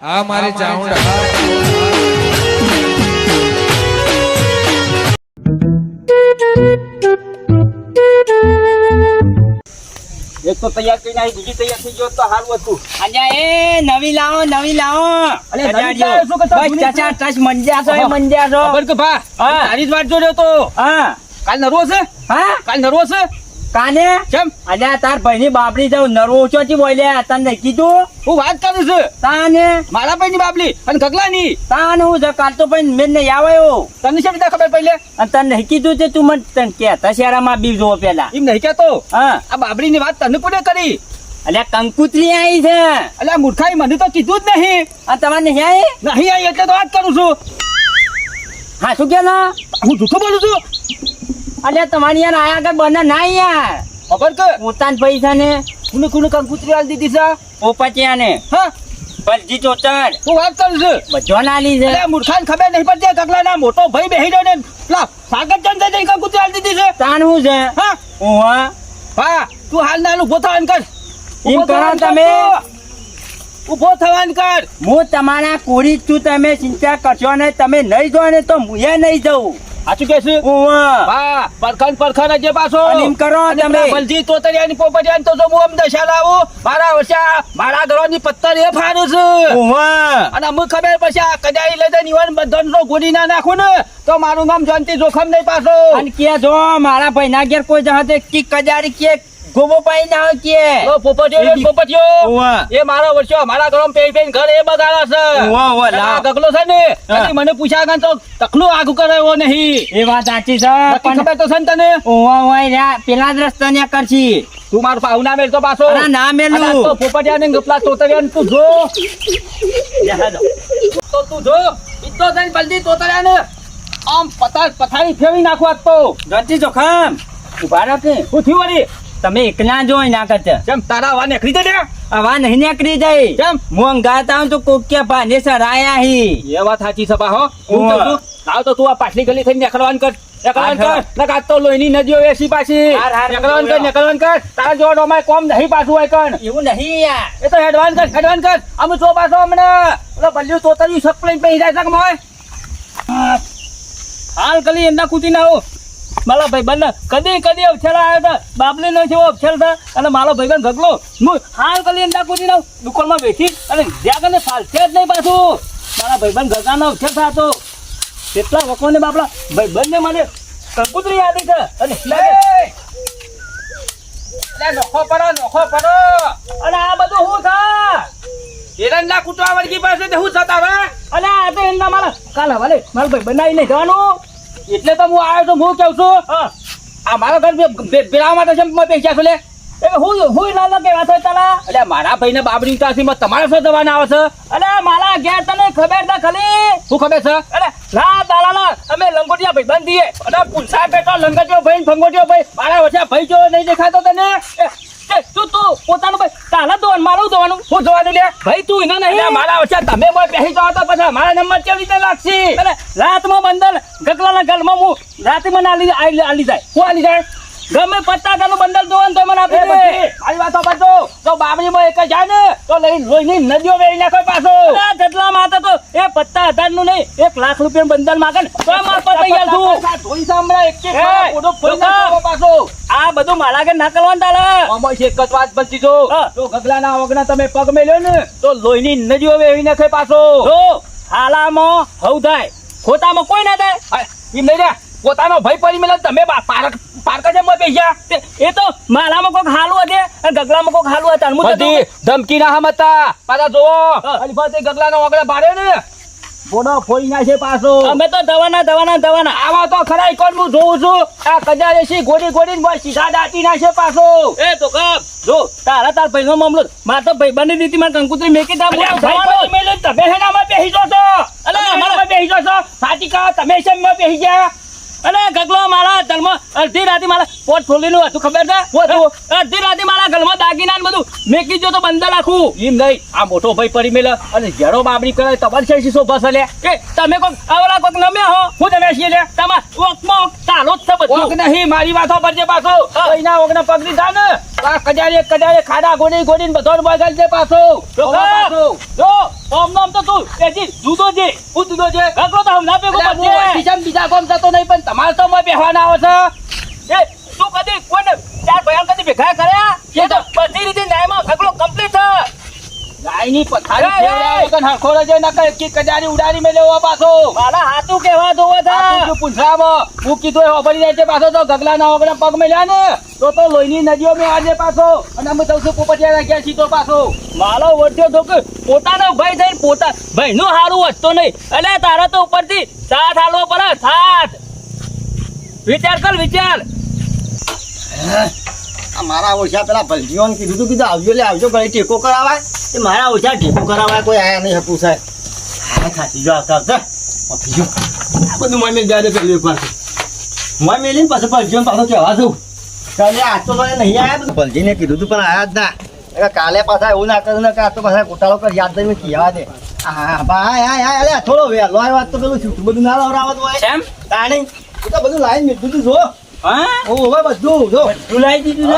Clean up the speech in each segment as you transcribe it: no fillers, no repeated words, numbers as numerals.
આ મારી ચાઉંડા એક તો તૈયાર કરીને આવી, બીજી તૈયાર થઈ ગયો તો સારું હતું. અલ્યા એ નવી લાવો અલે નવી લાવો, શું કરતા બસ જૂની ચાચા ટચ મંજ્યા છો એ મંજ્યા છો ખબર કે ભા હા. તારી જ વાટ જોડ્યો તો હા કાલ નરવો છે, હા કાલ નરવો છે. કાને કેમ અલ્યા તાર ભાઈની બાપડી જાવ નરવો ચોચી બોલ્યા તને નહીં કીધું હું વાત કરું છું તાને મારા ભાઈ ની બાબલી અને ગગલાની. તાને હું છે કાલ તો ભાઈ મેં નહીં આવ્યો તને શી રીતે ખબર પડે? અને તને નહીં કીધું છે તું મને તને કહેતા શેરામાં બી જો પેલા એમ નહીં કેતો. હા આ બાબરી ની વાત તને કોને કરી? અલ્યા કંકુતરી આવી છે એટલે આ મૂર્ખાઈ મને તો કીધું જ નહીં. આ તમારે નહીં આવી નહીં આવી એટલે તો વાત કરું છું. હા શું કે ના હું જૂઠું બોલું છું? અલ્યા તમારી યાર આયા આગળ બને ના યાર ખબર કે પોતાના પૈસા ને કોને કોને કંકુતરી આલી દીધી છે? પોપટિયા ને હા પલજી ચોચડ હું વાત કરું છું. બધો નાલી છે અરે મૂર્ખાને ખબર નહીં પડતી ગગલાના મોટો ભાઈ બેહી રહ્યો ને લા સાગર ચંદ જઈ કંકુતરી આલી દીધી છે. તાન હું છે હા ઓવા હા તું હાલ ના ઉભો થવાનું કર. એમ કરો તમે ઉભો થવાનું કર. હું તમારા કોરી જ છું તમે ચિંતા કરશો ને તમે નહીં જો ને તો હું એ નહીં જઉં સાચું કે છે? ઓવા હા પરખન જે પાછો અને એમ કરો અને તમે. પેલા બલજી તોતરિયાની પોપટિયાની તો જો હું આમ દશા લાવું મારા વર્ષા મારા ઘરોની પત્તર એ ફાડું છું. ઓવા અને અમુક ખબર પછી આ કજાઈ લઈ જઈને ઈવન બધાનો ગોળી ના નાખું ને તો મારું નામ જયંતિ જોખમ નહીં પાછો. અને કે જો મારા ભાઈ ના ઘેર કોઈ જહાતે કી કજારી કે ગોબો પાઈ ના કે ઓ પોપટિયો રે પોપટિયો ઓવા એ મારા વર્ષો મારા ઘરમાં પેઈ પેઈ ઘર એ બગાડા છે. ઓવા ઓવા આ લાવ ગગલો છે ને કદી મને પૂછ્યા આગળ તો તકલું આગું કરે એવો નહીં. એ વાત સાચી છે નક્કી પણ ખબર તો છે ને તને? ઓવા ઓવા રા પેલા જ રસ્તા ને કરશી તું મારું પાઉં ના મેલ તો પાછો. અરે ના મેલું. અલા તો પોપટિયા ને ગપલા તોતરિયાને તું જો તો તું જો ઈતો જઈને બલજી તોતરિયાને આમ પથારી ફેરવી નાખવા તો જંતી જોખમ ઉભા રાખે શું થયું વળી? તમે એકલા જો ના કરતા કેમ તારા હવા નીકળી જશે? આવા નહીં નીકળી જાય કેમ? હું ગાતા હું તો કોક્યા ભાને સરાયા હી એ વાત સાચી છે બા હો. હું ઓવા. તો છું. આવ તો તું આ પાછલી ગલી થઈને નીકળવાનું કર. નીકળવાનું હા, કર. નકર આ તો લોહીની નદીઓ વેસી પાછી. હાર, હાર, નીકળવાનું કર, જોયો. નીકળવાનું કર. તારા જેવો ડોમાય કોમ નહીં પાછું હોય કણ. એવું નહીં યાર એ તો હેડવાન કર. અમે જો પાછો હમણાં ઓલો બલ્યું તોતર્યું શક લઈને બેસી જાય છે કે મોય? હાલ કલી એમના કૂદી ના આવો. મારા ભાઈ બંધ કદી અવછેડા આવ્યા હતા બાબલી નો જેવો અવછેડ હતા અને મારો ભાઈ ગગલો હું હાલ કલી એમના કૂદી ના દુકાનમાં બેઠી અને જ્યાં કને ફાલશે જ નહીં પાછું મારા ભાઈબંધ ગગાનો અવછેડ થતો કેટલા વખોને બાપલા ભાઈબંધને મને કંકુતરી આલી છે અને નોખો પડો અને આ બધું શું થા એરંડા કૂટવા વળગી પાસે શું થતા હવે અને આ તો એમના મારા કાલ હવાલે મારો ભાઈ બનાવી નહીં જવાનું એટલે તો હું આવ્યો તો હું કેવું છું આ મારા ઘર બેરા માટે છે પૈસા છો લે હું ના કે વાત તારા એટલે મારા ભાઈને બાબરી ઉતારથી તમારા શું જવાના આવે છે અરે મારા ઘેર તને ખબર છે ખાલી શું ખબર છે અરે ના દાલાના અમે લંગોટિયા ભાઈ બંધ દઈએ અને પુલસા બેટો લંગોટિયો ભાઈ ફંગોટિયો ભાઈ મારા વચ્ચે ભાઈ જો નહીં દેખાતો તને તું પોતાનું ભાઈ તારા દોવાનું મારું દોવાનું શું જોવાનું લે ભાઈ તું એના નહીં મારા વચ્ચે તમે બેસી જાવ તો પછી મારા નંબર કેવી રીતે લાગશે અરે રાતમાં બંધન ગગલાના ઘરમાં હું રાતે મને આલી જાય શું આલી જાય ગમે પત્તાનું બંડલ દોવાનું તો મને આપી દે મારી વાતો પડતો તો બાબરીમાં એક જાય ને તો લઈ લોહીની નદીઓ વેરી નાખો પાછો જેટલા માથે તો એ 50,000 નું નહીં 1 લાખ રૂપિયા બંડલ માંગે ને તો માર પર તૈયાર છું ધોઈ સાંભળા એક ફોટો ફોડી નાખો પાછો આ બધું મારા કે ના કરવાનું તાલે આમાં એક જ વાત બનતી જો તો ગગલાના વગના તમે પગ મેલ્યો ને તો લોહીની નદીઓ વેરી નાખે પાછો જો હાલામાં હવ થાય ખોટામાં કોઈ ના થાય એમ નહીં રે પોતાનો ભાઈ પડી મેલે તમે પારકા જેમ પૈસા એ તો માલામાં કોક હાલું હશે અને ગગલામાં કોક હાલું હતા બધી ધમકી ના હમતા પાછા જોવો અલીફાતે ગગલાનો વગડા ભાડ્યો ને બોડો ફોઈ ના છે પાછો અમે તો દવાના આવા તો ખરા કોણ હું જોઉં છું આ કજારેસી ગોડી બોલ સીધા દાટી ના છે પાછો એ તો કબ જો તારા તાર ભાઈનો મામલો માર તો ભાઈ બની દીધી માર કંકુતરી મેકી દા બોલ ભાઈ મેલે તમે હેનામાં બેહી જો છો અલે અમારા બેહી જો છો સાચી કા તમે શેમાં બેહી ગયા અરે ગગલો મારા ધર્મ અડધી રાતે મારા પોટ ખોલીનું હતું ખબર છે અડધી રાતે મારા ઘરમાં દાગીના બધું મેકી જો તો બંદર રાખું એમ નહીં આ મોટો ભાઈ પડી મેલે અને જેડો બાબરી કરે તમારે છે શોભા છે લે કે તમે કોક આવલા કોક નમે હો હું તમે છીએ લે તમાર ઓકમાં તાલો જ છે બધું ઓક નહીં મારી વાતો પરજે પાછો કઈના ઓકના પગડી દા ને આ કજારે ખાડા ગોડી બધો બગાડ દે પાછો જો ઓમ નામ તો તું એજી જુદો છે હું જુદો છે ગગલો તો હમણાં ભેગો પડશે બીજા કોમ થતો નહીં પણ તમારે તો મેં બેહવાના આવે છે એ તું કદી કોઈને ચાર ભયાન કદી ભેગા કર્યા કે તો બધી રીતે ન્યાયમાં ગગલો કમ્પ્લીટ છે ગાયની પથારી ફેરવ્યા વગર હરખો રજે નકર એકી કજારી ઉડાડી મેલ્યો પાછો મારા હાથું કેવા દોવો થા તું પૂંછરામાં હું કીધું એ હોબળી જાય છે પાછો તો ગગલાના ઓગણા પગ મેલ્યા ને તો લોહીની નદીઓ મેં આજે પાછો અને અમે સૌથી પોપટિયા રાખ્યા સીધો પાછો મારો વર્ત્યો તો કે પોતાનો ભાઈ થઈને પોતા ભાઈનું હારું વધતો નહીં એટલે તારા તો ઉપરથી સાથ હાલવો પડે સાથ વિચાર કર વિચાર મારા ઓછા પેલા ભલજીઓને કીધું આવજો લે આવજો ઘરે ટેકો કરાવાય એ મારા ઓછા ટેકો કરાવાય કોઈ આયા નહીં પૂછાય હા ખાતી જો આવતા આવતા ઓફી જો આ બધું મોય મેલ જાય પેલી ઉપર મોય મેલીને પછી ભલજીઓને પાછો કહેવા દઉં કાલે આજ તો મને નહીં આયા બધું ભલજીને કીધું તું પણ આયા જ ના કાલે પાછા એવું ના કરે ને કે આ તો પાછા ગોટાળો કર યાદ દઈને કહેવા દે હા ભાઈ હા અરે થોડો વહેલો આવ્યો તો પેલું છૂટું બધું ના લવરાવત હોય કેમ તાણી તું તો બધું લાઈન મીઠું તું જો હા ઓ હવે બધું જો લાવી દીધું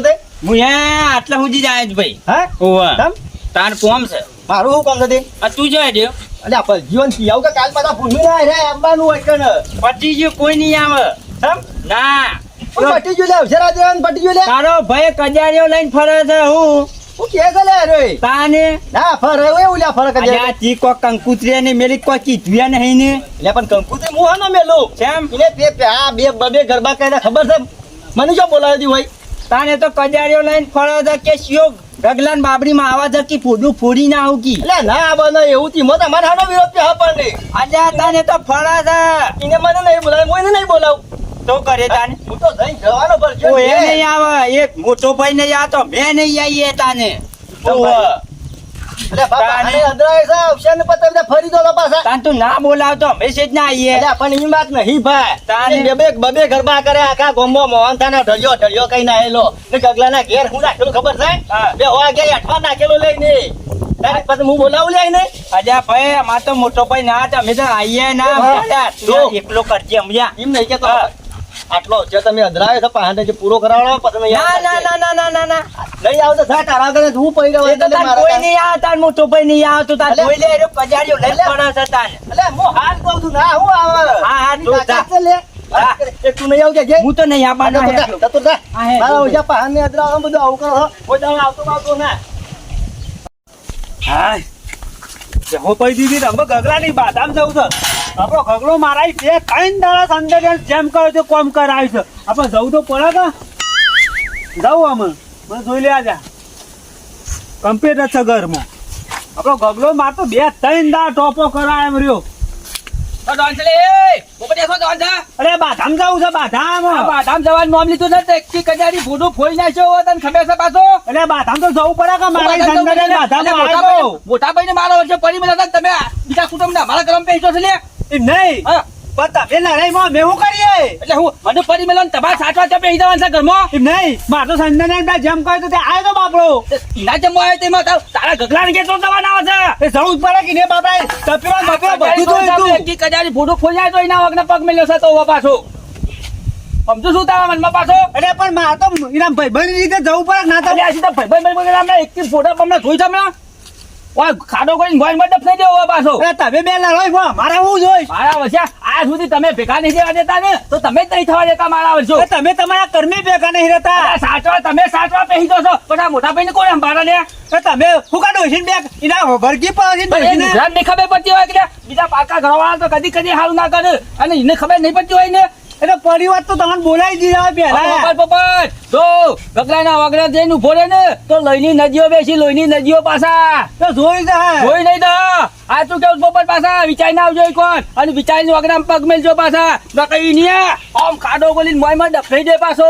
છે હું આટલા સુધી જાય જ ભાઈ હા ઓવા તમ તાર કોમ છે મારું શું કામ નથી આ તું જોઈ દે અલે આપણે જીવન થી આવું કે કાલ પાછા ભૂમી ના રે અંબાનું હોય કન પટી ગયું કોઈ નહીં આવે તમ ના પટી જો લે અવસરા દેવાન પટી જો લે તારો ભાઈ કજારીઓ લઈને ફરે છે હું કે ગલે રે તાને ના ફરે એવું લે ફરક જ આ તી કો કંકુત્રી ને મેલી કો કીધું નહીં ને લે પણ કંકુતે મોહનો મેલો કેમ એને પે આ બે બબે ગરબા કરે ખબર છે મને જો બોલાવી દી હોય તાને તો કજારીઓ લઈને ફરે છે કે શિયો ગગલાન બાબરીમાં આવા છે કે ફોડું ફોડી ના આવું કી એટલે ના બને એવું તી મત અમાર હાનો વિરોધ પે હપણ ને અલ્યા તાને તો ફરે છે એને મને નહીં બોલાવે મોઈને નહીં બોલાવ તો કરે તાને હું તો જઈ જવાનો પર ઓ એ નહીં આવે એક મોટો ભાઈ નહીં આવતો મેં નહીં આવીએ તાને અરે બાપા આને અદરાય છે ઓપ્શન પર તમને ફરી દો પાછા તાન તું ના બોલાવતો મેસેજ ના આવીએ અરે પણ ઈ વાત નહીં ભાઈ તાને બબે ગરબા કરે આખા ગોમો મોહનથાના ઢળ્યો કઈ ના આયેલો ને ગગલાના ઘેર હું નાખેલું ખબર છે બે હોવા ગયા અઠવા નાખેલો લઈને તારે પછી હું બોલાવું લઈને અજા ભાઈ અમાર તો મોટો ભાઈ ના હતા અમે તો આવીએ ના તું એકલો કરજે અમયા એમ નહીં કેતો આટલો જે તમે અદરાયો છો પાહે જે પૂરો કરાવવાનો પછી ના ના ના ના ના ના ના નહીં આવતો થા તારા ઘરે હું પડી રહ્યો એ તો તાર કોઈ નહીં આવે તાર મોટો ભાઈ નહીં આવતો તાર જોઈ લે રે પજારીઓ લઈને પડે છે તાન એટલે હું હાલ કહું છું ના હું આવે હા તું જા લે એક તું નહીં આવજે હું તો નહીં આવવાનો તો જા મારા ઓજા પાહે અદરાવાનો બધું આવું કરો કોઈ દાવ આવતો ના હાય હું પૈ દીધી અમે ગગલાની બાદામ જવું છે આપણો ગગલો મારાય બે ત્રણ દાડા અંદર જેમ કરે છે કોમ કરાય છે આપણે જવું તો પડે કે જવું અમે મને જોઈ લે આજા કમ્પ્યુટર છે ઘરમાં આપણો ગગલો માર તો બે ત્રણ દાડા ટોપો કરાય એમ રહ્યો અરે બાધામ જવું છે બાધામ જવાનું નામ લીધું છે એકથી કજારી ભૂડું ફોઈ નાખ્યો તને ખબર છે પાછો એટલે બાધામ તો જવું પડે કે મોટા ભાઈ ને મારો વર્ષે પડી મળ્યા તમે બીજા કુટુંબ ને અમારા ઘરમાં બેસો છે એમ નહીં પણ તમે લડાઈમાં મેં શું કરીએ એટલે હું મને પડી મળ્યો ને તમારે સાચવા છે બેસી જવાનું છે ઘરમાં એમ નહીં મારો સંજય જેમ કહ્યું તો તે આવ્યો તો બાપડો ના જમવા આવ્યો તેમાં તારા ગગલા ને કેટલો જવાના આવે છે એ જવું જ પડે કે ને બાપા કજારી ફોટો ખોલ્યા તો એના વગર પગ મેલ્યો છે તો પાછો સમજો શું તારા મનમાં પાછો અરે પણ માર તો ઇનામ ભાઈ રીતે જવું પડે ના તો ભાઈ એક ફોટો તમને જોઈ તમે ખાડો કરીને ભોય માં ડફાઈ દેવો પાછો તમે બે લડો મારા હું જોઈ મારા વર્ષે આ સુધી તમે ભેગા નહીં દેવા દેતા ને તો તમે જ નહીં થવા દેતા મારા વર્ષો તમે તમારા કર્મે ભેગા નહીં રહેતા સાચવા તમે સાચવા પહેરી દો છો પણ મોટા ભાઈ ને કોઈ સંભાળે ને તમે શું કાઢો છે બે એના ભરગી પડે નહીં ખબર પડતી હોય કે બીજા પાકા ઘરવાળા તો કદી હાલ ના કરે અને એને ખબર નહીં પડતી હોય ને એટલે પરિવાર તો તમને બોલાવી દીધા પેલા જો ગગલાના વગડા જઈને ઉભો રહે ને તો લોહીની નદીઓ બેસી લોહીની નદીઓ પાછા તો જોઈ નહીં તો આ તું કેવું પોપટ પાછા વિચાર ના આવજો કોણ અને વિચારીને વગડા પગ મેલજો પાછા કઈ નહીં આમ ખાડો ગોલીને મોયમાં ડફાઈ દે પાછો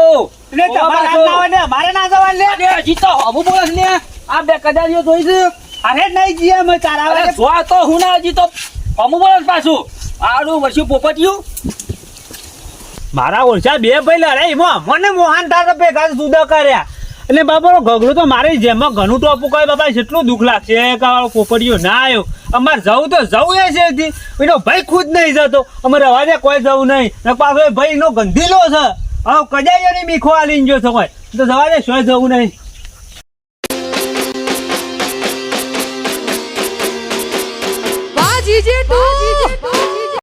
મારે ના જવા લે હજી તો હમું બોલસ ને આ બે કદારીઓ જોઈશું અરે નહીં જીએ મેં તારા સ્વા તો હું ના હજી તો હમું બોલસ પાછું આડું વર્ષું પોપટ્યું મારા ઓછા બે ભાઈ લડાઈમાં મને મોહન તાર ભેગા જુદા કર્યા એટલે બાપા ગગડો તો મારી જેમાં ઘણું ટોપું કહે બાપા કેટલું દુઃખ લાગશે કે પોપડીઓ ના આવ્યો અમારે જવું તો જવું એ છે એનો ભાઈ ખુદ નહીં જતો અમારે અવાજે કોઈ જવું નહીં પાછો ભાઈ એનો ગંધીલો છે હવે કજાઈઓની મીખો આલીને જો છો કોઈ તો જવા દે શું જવું નહીં શેઠું